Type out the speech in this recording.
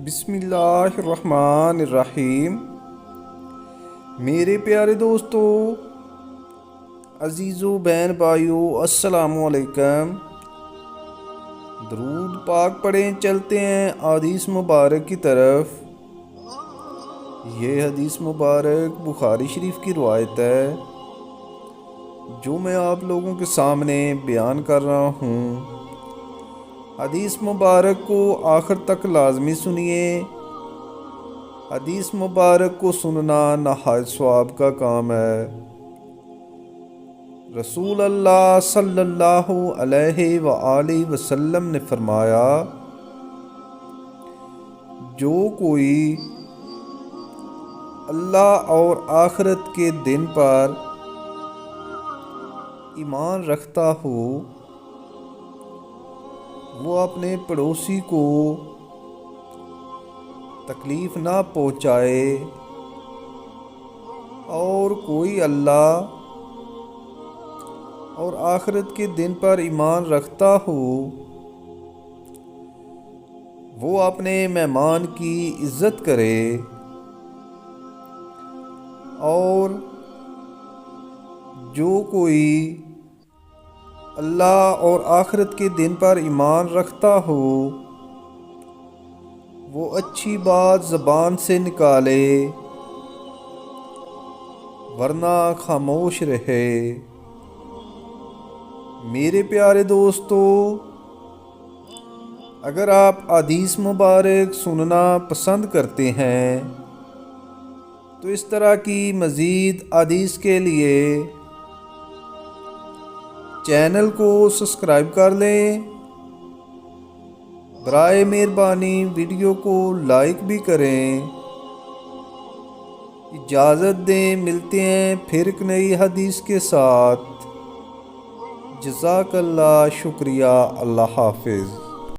بسم اللہ الرحمن الرحیم۔ میرے پیارے دوستو، عزیزو بہن بھائیو، السلام علیکم۔ درود پاک پڑھیں، چلتے ہیں حدیث مبارک کی طرف۔ یہ حدیث مبارک بخاری شریف کی روایت ہے جو میں آپ لوگوں کے سامنے بیان کر رہا ہوں۔ حدیث مبارک کو آخر تک لازمی سنیے۔ حدیث مبارک کو سننا نہایت ثواب کا کام ہے۔ رسول اللہ صلی اللہ علیہ وآلہ وسلم نے فرمایا، جو کوئی اللہ اور آخرت کے دن پر ایمان رکھتا ہو، وہ اپنے پڑوسی کو تکلیف نہ پہنچائے، اور کوئی اللہ اور آخرت کے دن پر ایمان رکھتا ہو، وہ اپنے مہمان کی عزت کرے، اور جو کوئی اللہ اور آخرت کے دن پر ایمان رکھتا ہو، وہ اچھی بات زبان سے نکالے ورنہ خاموش رہے۔ میرے پیارے دوستو، اگر آپ حدیث مبارک سننا پسند کرتے ہیں تو اس طرح کی مزید حدیث کے لیے چینل کو سبسکرائب کر لیں۔ برائے مہربانی ویڈیو کو لائک بھی کریں۔ اجازت دیں، ملتے ہیں پھر ایک نئی حدیث کے ساتھ۔ جزاک اللہ، شکریہ، اللہ حافظ۔